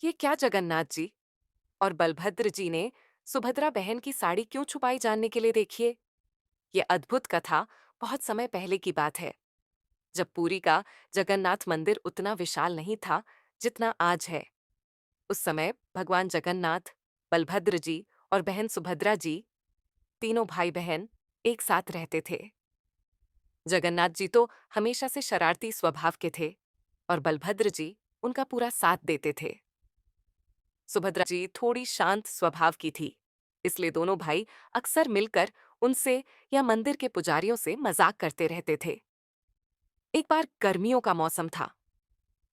ये क्या जगन्नाथ जी और बलभद्र जी ने सुभद्रा बहन की साड़ी क्यों छुपाई जानने के लिए देखिए। ये अद्भुत कथा बहुत समय पहले की बात है, जब पुरी का जगन्नाथ मंदिर उतना विशाल नहीं था जितना आज है। उस समय भगवान जगन्नाथ, बलभद्र जी और बहन सुभद्रा जी, तीनों भाई बहन एक साथ रहते थे। जगन्नाथ जी तो हमेशा से शरारती स्वभाव के थे और बलभद्र जी उनका पूरा साथ देते थे। सुभद्रा जी थोड़ी शांत स्वभाव की थी, इसलिए दोनों भाई अक्सर मिलकर उनसे या मंदिर के पुजारियों से मजाक करते रहते थे। एक बार गर्मियों का मौसम था।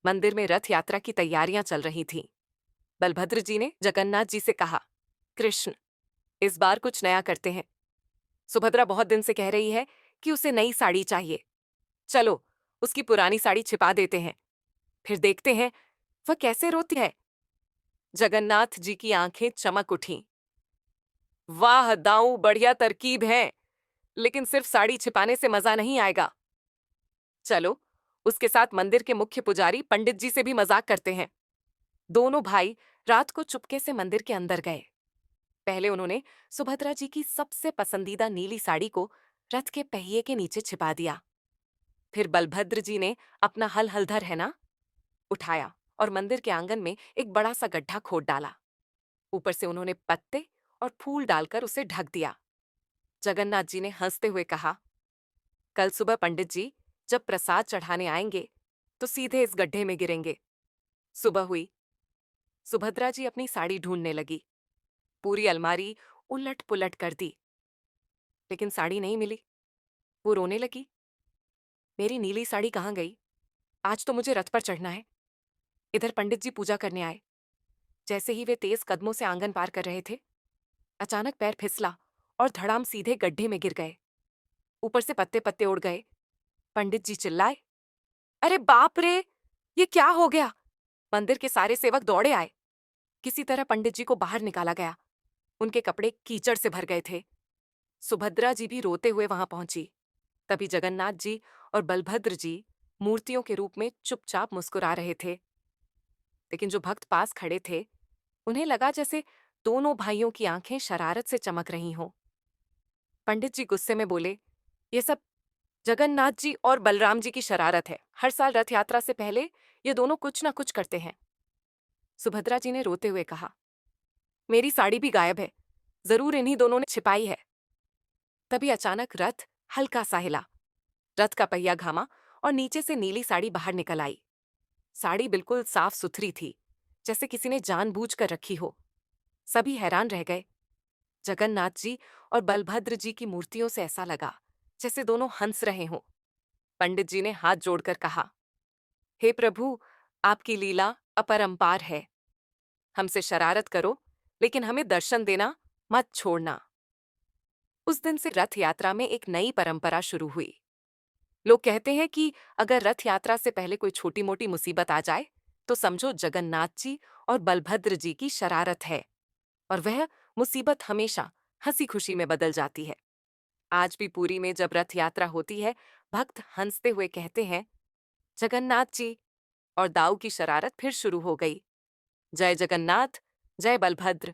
मंदिर में रथ यात्रा की तैयारियां चल रही थीं। बलभद्र जी ने जगन्नाथ जी से कहा, कृष्ण, इस बार कुछ नया करते हैं। सुभद्रा बहुत दिन से कह रही है कि उसे नई साड़ी चाहिए। चलो, उसकी पुरानी साड़ी छिपा देते हैं, फिर देखते हैं वह कैसे रोती है। जगन्नाथ जी की आंखें चमक उठीं। वाह दाऊ, बढ़िया तरकीब है, लेकिन सिर्फ साड़ी छिपाने से मजा नहीं आएगा। चलो, उसके साथ मंदिर के मुख्य पुजारी पंडित जी से भी मजाक करते हैं। दोनों भाई रात को चुपके से मंदिर के अंदर गए। पहले उन्होंने सुभद्रा जी की सबसे पसंदीदा नीली साड़ी को रथ के पहिए के नीचे छिपा दिया। फिर बलभद्र जी ने अपना हल हलधर है ना उठाया और मंदिर के आंगन में एक बड़ा सा गड्ढा खोद डाला। ऊपर से उन्होंने पत्ते और फूल डालकर उसे ढक दिया। जगन्नाथ जी ने हंसते हुए कहा, कल सुबह पंडित जी जब प्रसाद चढ़ाने आएंगे तो सीधे इस गड्ढे में गिरेंगे। सुबह हुई। सुभद्रा जी अपनी साड़ी ढूंढने लगी। पूरी अलमारी उलट पुलट कर दी, लेकिन साड़ी नहीं मिली। वो रोने लगी, मेरी नीली साड़ी कहाँ गई? आज तो मुझे रथ पर चढ़ना है। इधर पंडित जी पूजा करने आए। जैसे ही वे तेज कदमों से आंगन पार कर रहे थे, अचानक पैर फिसला और धड़ाम सीधे गड्ढे में गिर गए। ऊपर से पत्ते पत्ते उड़ गए। पंडित जी चिल्लाए, अरे बाप रे, ये क्या हो गया? मंदिर के सारे सेवक दौड़े आए। किसी तरह पंडित जी को बाहर निकाला गया। उनके कपड़े कीचड़ से भर गए थे। सुभद्रा जी भी रोते हुए वहां पहुंची। तभी जगन्नाथ जी और बलभद्र जी मूर्तियों के रूप में चुपचाप मुस्कुरा रहे थे। लेकिन जो भक्त पास खड़े थे, उन्हें लगा जैसे दोनों भाइयों की आंखें शरारत से चमक रही हों। पंडित जी गुस्से में बोले, ये सब जगन्नाथ जी और बलराम जी की शरारत है। हर साल रथ यात्रा से पहले ये दोनों कुछ ना कुछ करते हैं। सुभद्रा जी ने रोते हुए कहा, मेरी साड़ी भी गायब है, जरूर इन्हीं दोनों ने छिपाई है। तभी अचानक रथ हल्का सा हिला। रथ का पहिया घामा और नीचे से नीली साड़ी बाहर निकल आई। साड़ी बिल्कुल साफ सुथरी थी, जैसे किसी ने जानबूझकर रखी हो। सभी हैरान रह गए। जगन्नाथ जी और बलभद्र जी की मूर्तियों से ऐसा लगा जैसे दोनों हंस रहे हों। पंडित जी ने हाथ जोड़कर कहा, हे प्रभु, आपकी लीला अपरंपार है। हमसे शरारत करो, लेकिन हमें दर्शन देना मत छोड़ना। उस दिन से रथ यात्रा में एक नई परंपरा शुरू हुई। लोग कहते हैं कि अगर रथ यात्रा से पहले कोई छोटी मोटी मुसीबत आ जाए, तो समझो जगन्नाथ जी और बलभद्र जी की शरारत है, और वह मुसीबत हमेशा हंसी खुशी में बदल जाती है। आज भी पुरी में जब रथ यात्रा होती है, भक्त हंसते हुए कहते हैं, जगन्नाथ जी, और दाऊ की शरारत फिर शुरू हो गई। जय जगन्नाथ, जय बलभद्र।